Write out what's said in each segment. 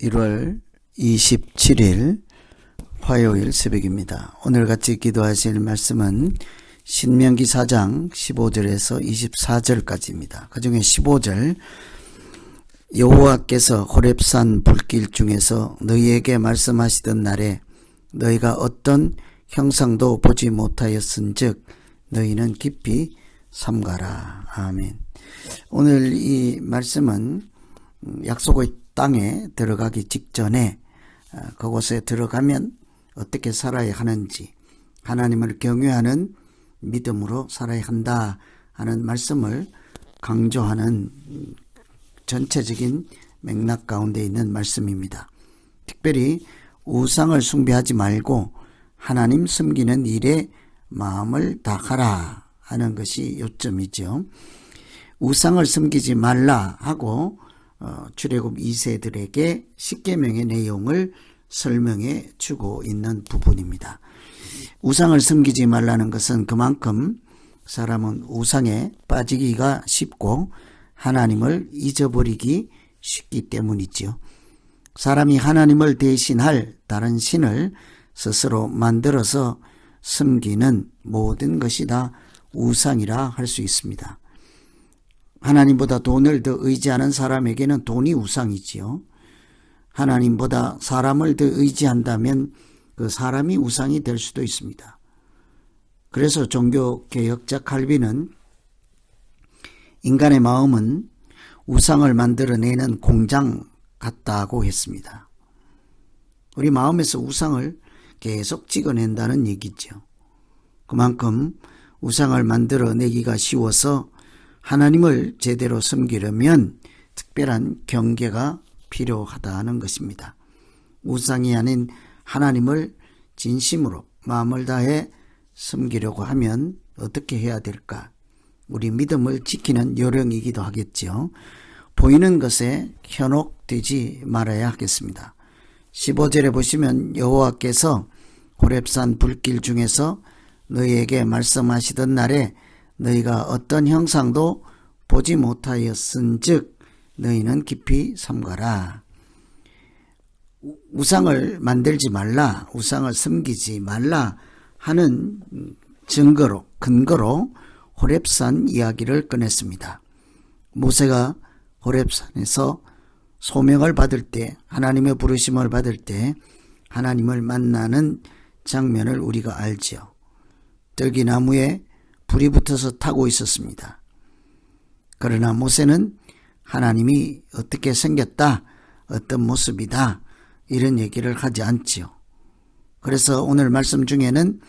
1월 27일 화요일 새벽입니다. 오늘 같이 기도하실 말씀은 신명기 4장 15절에서 24절까지입니다. 그 중에 15절 여호와께서 호렙산 불길 중에서 너희에게 말씀하시던 날에 너희가 어떤 형상도 보지 못하였은즉 너희는 깊이 삼가라. 아멘. 오늘 이 말씀은 약속의 땅에 들어가기 직전에 그곳에 들어가면 어떻게 살아야 하는지, 하나님을 경외하는 믿음으로 살아야 한다 하는 말씀을 강조하는 전체적인 맥락 가운데 있는 말씀입니다. 특별히 우상을 숭배하지 말고 하나님 섬기는 일에 마음을 다하라 하는 것이 요점이죠. 우상을 섬기지 말라 하고 출애굽 2세들에게 십계명의 내용을 설명해 주고 있는 부분입니다. 우상을 섬기지 말라는 것은 그만큼 사람은 우상에 빠지기가 쉽고 하나님을 잊어버리기 쉽기 때문이죠. 사람이 하나님을 대신할 다른 신을 스스로 만들어서 섬기는 모든 것이 다 우상이라 할 수 있습니다. 하나님보다 돈을 더 의지하는 사람에게는 돈이 우상이지요. 하나님보다 사람을 더 의지한다면 그 사람이 우상이 될 수도 있습니다. 그래서 종교개혁자 칼빈은 인간의 마음은 우상을 만들어내는 공장 같다고 했습니다. 우리 마음에서 우상을 계속 찍어낸다는 얘기죠. 그만큼 우상을 만들어내기가 쉬워서 하나님을 제대로 섬기려면 특별한 경계가 필요하다는 것입니다. 우상이 아닌 하나님을 진심으로 마음을 다해 섬기려고 하면 어떻게 해야 될까? 우리 믿음을 지키는 요령이기도 하겠죠. 보이는 것에 현혹되지 말아야 하겠습니다. 15절에 보시면 여호와께서 호렙산 불길 중에서 너희에게 말씀하시던 날에 너희가 어떤 형상도 보지 못하였은즉 너희는 깊이 삼가라. 우상을 만들지 말라, 우상을 섬기지 말라 하는 근거로 호렙산 이야기를 꺼냈습니다. 모세가 호렙산에서 소명을 받을 때, 하나님의 부르심을 받을 때 하나님을 만나는 장면을 우리가 알지요. 들기나무에 불이 붙어서 타고 있었습니다. 그러나 모세는 하나님이 어떻게 생겼다, 어떤 모습이다 이런 얘기를 하지 않지요. 그래서 오늘 말씀 중에는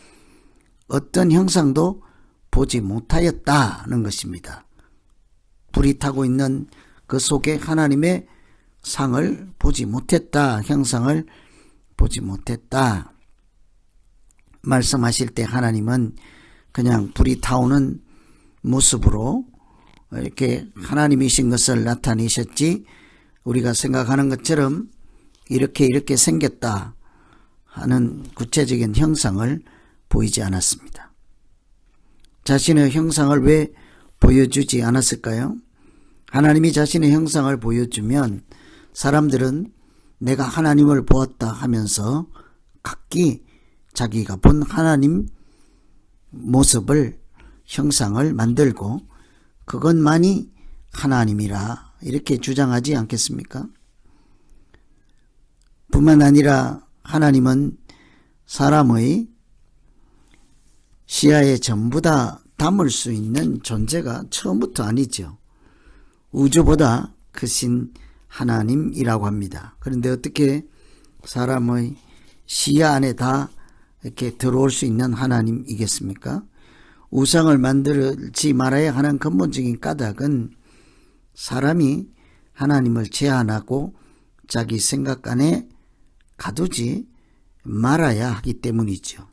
어떤 형상도 보지 못하였다는 것입니다. 불이 타고 있는 그 속에 하나님의 상을 보지 못했다, 형상을 보지 못했다. 말씀하실 때 하나님은 그냥 불이 타오는 모습으로 이렇게 하나님이신 것을 나타내셨지 우리가 생각하는 것처럼 이렇게 생겼다 하는 구체적인 형상을 보이지 않았습니다. 자신의 형상을 왜 보여주지 않았을까요? 하나님이 자신의 형상을 보여주면 사람들은 내가 하나님을 보았다 하면서 각기 자기가 본 하나님 모습을, 형상을 만들고 그것만이 하나님이라 이렇게 주장하지 않겠습니까? 뿐만 아니라 하나님은 사람의 시야에 전부 다 담을 수 있는 존재가 처음부터 아니죠. 우주보다 크신 하나님이라고 합니다. 그런데 어떻게 사람의 시야 안에 다 이렇게 들어올 수 있는 하나님이겠습니까? 우상을 만들지 말아야 하는 근본적인 까닭은 사람이 하나님을 제한하고 자기 생각 안에 가두지 말아야 하기 때문이죠.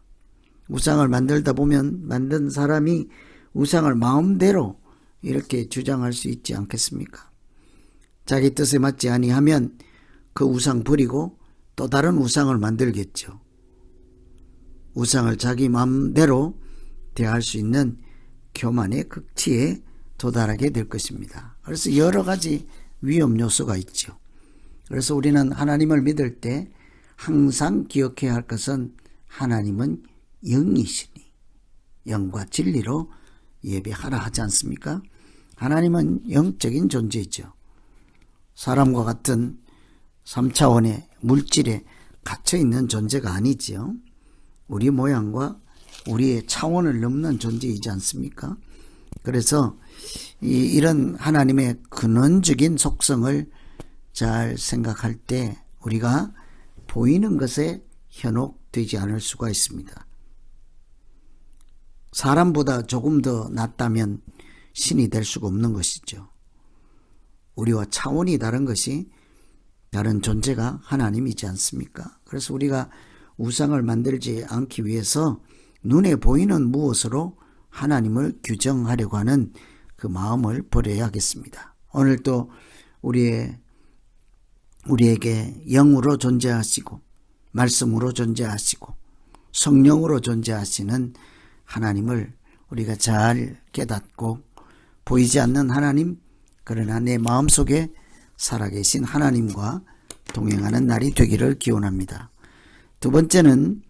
우상을 만들다 보면 만든 사람이 우상을 마음대로 이렇게 주장할 수 있지 않겠습니까? 자기 뜻에 맞지 아니하면 그 우상 버리고 또 다른 우상을 만들겠죠. 우상을 자기 마음대로 대할 수 있는 교만의 극치에 도달하게 될 것입니다. 그래서 여러 가지 위험 요소가 있죠. 그래서 우리는 하나님을 믿을 때 항상 기억해야 할 것은 하나님은 영이시니 영과 진리로 예배하라 하지 않습니까? 하나님은 영적인 존재이죠. 사람과 같은 3차원의 물질에 갇혀있는 존재가 아니지요. 우리 모양과 우리의 차원을 넘는 존재이지 않습니까? 그래서 이런 하나님의 근원적인 속성을 잘 생각할 때 우리가 보이는 것에 현혹되지 않을 수가 있습니다. 사람보다 조금 더 낫다면 신이 될 수가 없는 것이죠. 우리와 차원이 다른 것이 다른 존재가 하나님이지 않습니까? 그래서 우리가 우상을 만들지 않기 위해서 눈에 보이는 무엇으로 하나님을 규정하려고 하는 그 마음을 버려야겠습니다. 오늘 또 우리에게 영으로 존재하시고 말씀으로 존재하시고 성령으로 존재하시는 하나님을 우리가 잘 깨닫고 보이지 않는 하나님, 그러나 내 마음속에 살아계신 하나님과 동행하는 날이 되기를 기원합니다. 두 번째는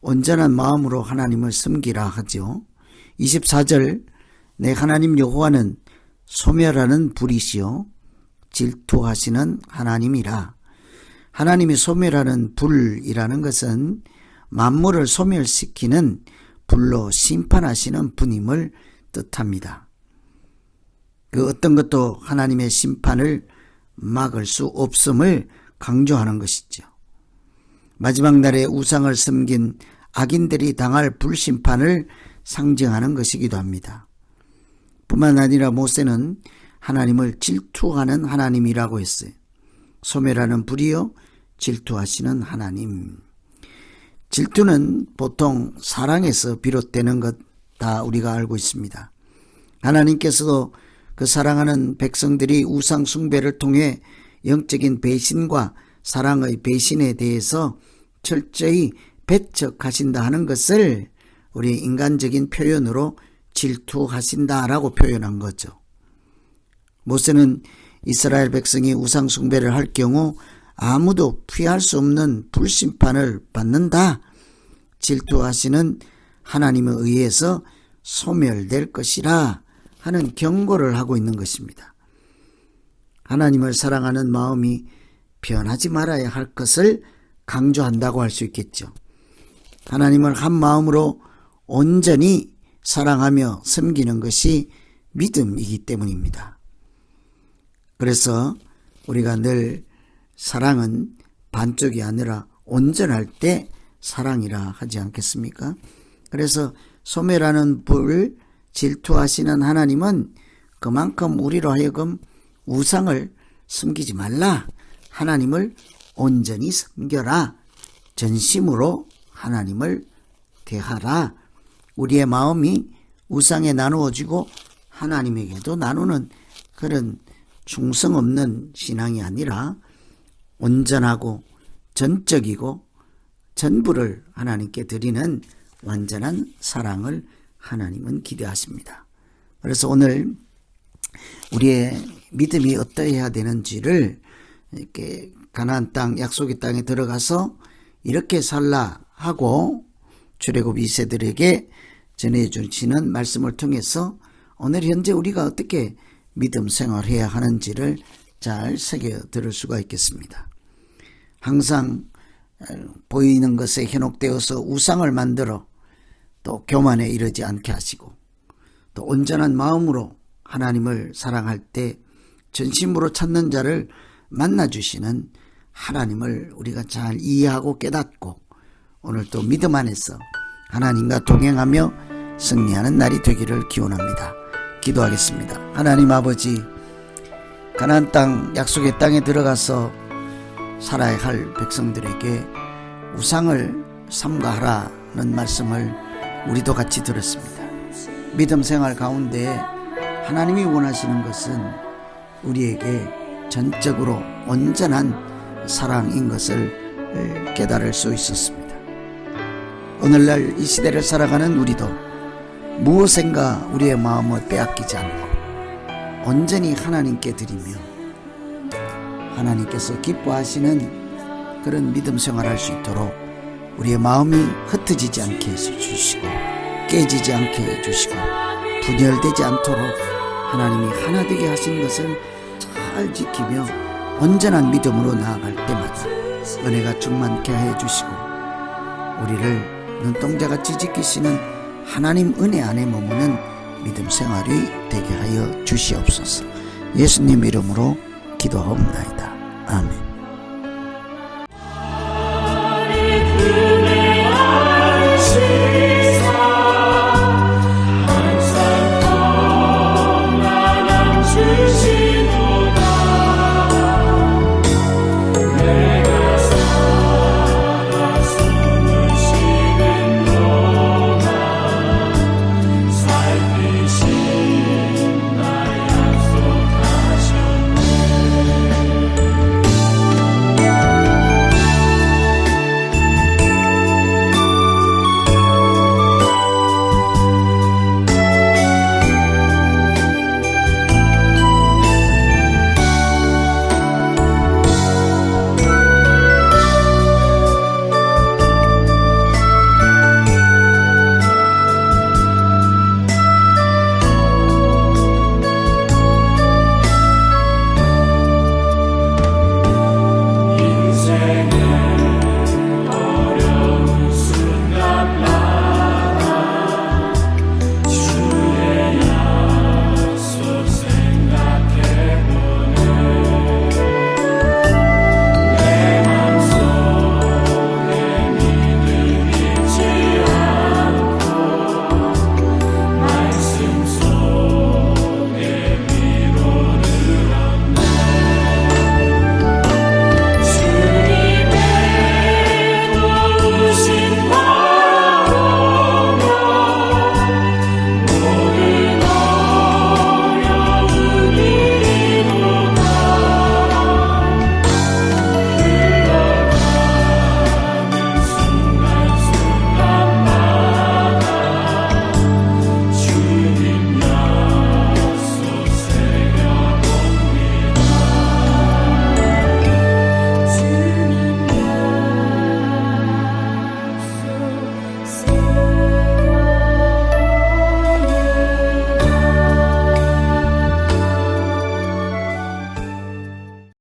온전한 마음으로 하나님을 섬기라 하죠. 24절 내 하나님 여호와는 소멸하는 불이시요 질투하시는 하나님이라. 하나님이 소멸하는 불이라는 것은 만물을 소멸시키는 불로 심판하시는 분임을 뜻합니다. 그 어떤 것도 하나님의 심판을 막을 수 없음을 강조하는 것이죠. 마지막 날에 우상을 섬긴 악인들이 당할 불심판을 상징하는 것이기도 합니다. 뿐만 아니라 모세는 하나님을 질투하는 하나님이라고 했어요. 소멸하는 불이요 질투하시는 하나님. 질투는 보통 사랑에서 비롯되는 것 다 우리가 알고 있습니다. 하나님께서도 그 사랑하는 백성들이 우상 숭배를 통해 영적인 배신과 사랑의 배신에 대해서 철저히 배척하신다 하는 것을 우리 인간적인 표현으로 질투하신다라고 표현한 거죠. 모세는 이스라엘 백성이 우상 숭배를 할 경우 아무도 피할 수 없는 불심판을 받는다. 질투하시는 하나님에 의해서 소멸될 것이라 하는 경고를 하고 있는 것입니다. 하나님을 사랑하는 마음이 변하지 말아야 할 것을 강조한다고 할 수 있겠죠. 하나님을 한 마음으로 온전히 사랑하며 섬기는 것이 믿음이기 때문입니다. 그래서 우리가 늘 사랑은 반쪽이 아니라 온전할 때 사랑이라 하지 않겠습니까? 그래서 소멸하는 불, 질투하시는 하나님은 그만큼 우리로 하여금 우상을 섬기지 말라. 하나님을 온전히 섬겨라. 전심으로 하나님을 대하라. 우리의 마음이 우상에 나누어지고 하나님에게도 나누는 그런 충성 없는 신앙이 아니라 온전하고 전적이고 전부를 하나님께 드리는 완전한 사랑을 하나님은 기대하십니다. 그래서 오늘 우리의 믿음이 어떠해야 되는지를 이렇게 가나안 땅, 약속의 땅에 들어가서 이렇게 살라 하고 출애굽 2세들에게 전해주시는 말씀을 통해서 오늘 현재 우리가 어떻게 믿음 생활해야 하는지를 잘 새겨 들을 수가 있겠습니다. 항상 보이는 것에 현혹되어서 우상을 만들어 또 교만에 이르지 않게 하시고 또 온전한 마음으로 하나님을 사랑할 때 전심으로 찾는 자를 만나주시는 하나님을 우리가 잘 이해하고 깨닫고 오늘 또 믿음 안에서 하나님과 동행하며 승리하는 날이 되기를 기원합니다. 기도하겠습니다. 하나님 아버지, 가나안 땅, 약속의 땅에 들어가서 살아야 할 백성들에게 우상을 삼가하라는 말씀을 우리도 같이 들었습니다. 믿음 생활 가운데 하나님이 원하시는 것은 우리에게 전적으로 온전한 사랑인 것을 깨달을 수 있었습니다. 오늘날 이 시대를 살아가는 우리도 무엇인가 우리의 마음을 빼앗기지 않고 온전히 하나님께 드리며 하나님께서 기뻐하시는 그런 믿음 생활할 수 있도록 우리의 마음이 흩어지지 않게 해주시고 깨지지 않게 해주시고 분열되지 않도록 하나님이 하나 되게 하신 것을 잘 지키며 온전한 믿음으로 나아갈 때마다 은혜가 충만케 해주시고 우리를 눈동자같이 지키시는 하나님 은혜 안에 머무는 믿음 생활이 되게 하여 주시옵소서. 예수님 이름으로 기도하옵나이다.